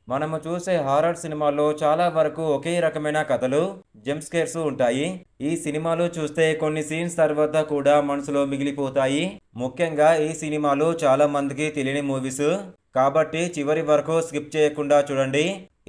మనము చూసే హారర్ సినిమాల్లో చాలా వరకు ఒకే రకమైన కథలు, జంప్ స్కేర్స్ ఉంటాయి. ఈ సినిమాలు చూస్తే కొన్ని సీన్స్ తర్వాత కూడా మనసులో మిగిలిపోతాయి. ముఖ్యంగా ఈ సినిమాలు చాలా మందికి తెలియని మూవీస్. కాబట్టి చివరి వరకు స్కిప్ చేయకుండా చూడండి.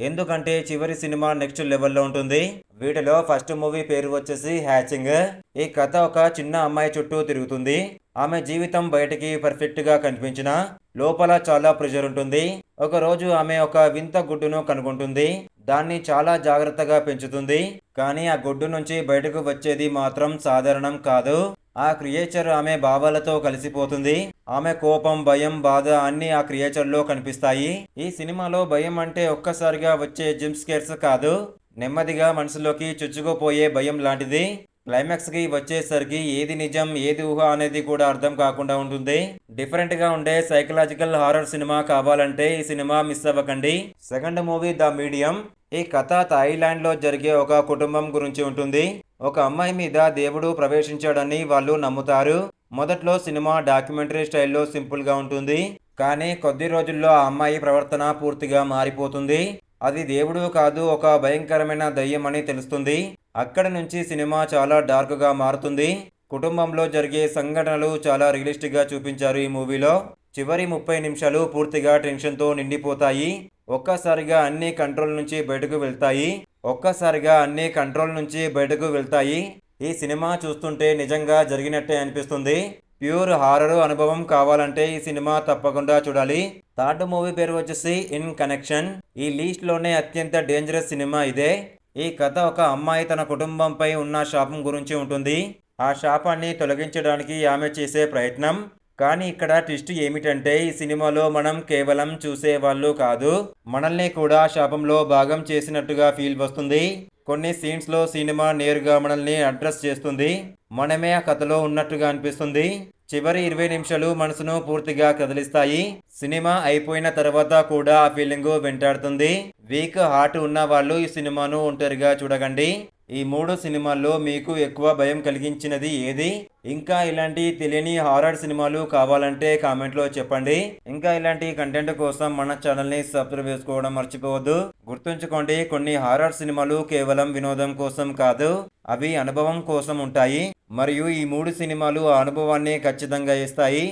ఎందుకంటే చివరి సినిమా నెక్స్ట్ లెవెల్లో ఉంటుంది. వీటిలో ఫస్ట్ మూవీ పేరు వచ్చేసి హ్యాచింగ్. ఈ కథ ఒక చిన్న అమ్మాయి చుట్టూ తిరుగుతుంది. ఆమె జీవితం బయటికి పర్ఫెక్ట్ గా కనిపించినా లోపల చాలా ప్రెషర్ ఉంటుంది. ఒక రోజు ఆమె ఒక వింత గుడ్డును కనుగొంటుంది. దాన్ని చాలా జాగ్రత్తగా పెంచుతుంది. కానీ ఆ గుడ్డు నుంచి బయటకు వచ్చేది మాత్రం సాధారణం కాదు. ఆ క్రియేచర్ ఆమె భావాలతో కలిసిపోతుంది. ఆమె కోపం, భయం, బాధ అన్నీ ఆ క్రియేచర్లో కనిపిస్తాయి. ఈ సినిమాలో భయం అంటే ఒక్కసారిగా వచ్చే జంప్ స్కేర్స్ కాదు, నెమ్మదిగా మనసులోకి చొచ్చుకుపోయే భయం లాంటిది. క్లైమాక్స్ కి వచ్చేసరికి ఏది నిజం ఏది ఊహ అనేది కూడా అర్థం కాకుండా ఉంటుంది. డిఫరెంట్ గా ఉండే సైకలాజికల్ హారర్ సినిమా కావాలంటే ఈ సినిమా మిస్ అవ్వకండి. Second movie the medium. ఈ కథ థాయిలాండ్ లో జరిగే ఒక కుటుంబం గురించి ఉంటుంది. ఒక అమ్మాయి మీద దేవుడు ప్రవేశించాడని వాళ్ళు నమ్ముతారు. మొదట్లో సినిమా డాక్యుమెంటరీ స్టైల్లో సింపుల్ గా ఉంటుంది. కానీ కొద్ది రోజుల్లో ఆ అమ్మాయి ప్రవర్తన పూర్తిగా మారిపోతుంది. అది దేవుడు కాదు, ఒక భయంకరమైన దయ్యం అని తెలుస్తుంది. అక్కడి నుంచి సినిమా చాలా డార్క్ గా మారుతుంది. కుటుంబంలో జరిగే సంఘటనలు చాలా రియలిస్టిక్ గా చూపించారు ఈ మూవీలో. చివరి 30 నిమిషాలు పూర్తిగా టెన్షన్తో నిండిపోతాయి. ఒక్కసారిగా అన్ని కంట్రోల్ నుంచి బయటకు వెళ్తాయి. ఈ సినిమా చూస్తుంటే నిజంగా జరిగినట్టే అనిపిస్తుంది. ప్యూర్ హారర్ అనుభవం కావాలంటే ఈ సినిమా తప్పకుండా చూడాలి. థర్డ్ మూవీ పేరు వచ్చేసి ఇన్ కనెక్షన్. ఈ లిస్ట్ లోనే అత్యంత డేంజరస్ సినిమా ఇదే. ఈ కథ ఒక అమ్మాయి తన కుటుంబంపై ఉన్న శాపం గురించి ఉంటుంది. ఆ శాపాన్ని తొలగించడానికి ఆమె చేసే ప్రయత్నం. కానీ ఇక్కడ ట్విస్ట్ ఏమిటంటే ఈ సినిమాలో మనం కేవలం చూసే వాళ్ళు కాదు, మనల్ని కూడా శాపంలో భాగం చేసినట్టుగా ఫీల్ వస్తుంది. కొన్ని సీన్స్ లో సినిమా నేరుగా మనల్ని అడ్రస్ చేస్తుంది. మనమే ఆ కథలో ఉన్నట్టుగా అనిపిస్తుంది. చివరి 20 నిమిషాలు మనసును పూర్తిగా కదిలిస్తాయి. సినిమా అయిపోయిన తర్వాత కూడా ఆ ఫీలింగ్ వెంటాడుతుంది. వీక్ హార్ట్ ఉన్న వాళ్ళు ఈ సినిమాను ఒంటరిగా చూడకండి. ఈ 3 సినిమాల్లో మీకు ఎక్కువ భయం కలిగించినది ఏది? ఇంకా ఇలాంటి తెలియని హారర్ సినిమాలు కావాలంటే కామెంట్లో చెప్పండి. ఇంకా ఇలాంటి కంటెంట్ కోసం మన ఛానల్ని సబ్స్క్రైబ్ చేసుకోవడం మర్చిపోవద్దు. గుర్తుంచుకోండి, కొన్ని హారర్ సినిమాలు కేవలం వినోదం కోసం కాదు, అవి అనుభవం కోసం ఉంటాయి. మరియు ఈ 3 సినిమాలు ఆ అనుభవాన్ని ఖచ్చితంగా ఇస్తాయి.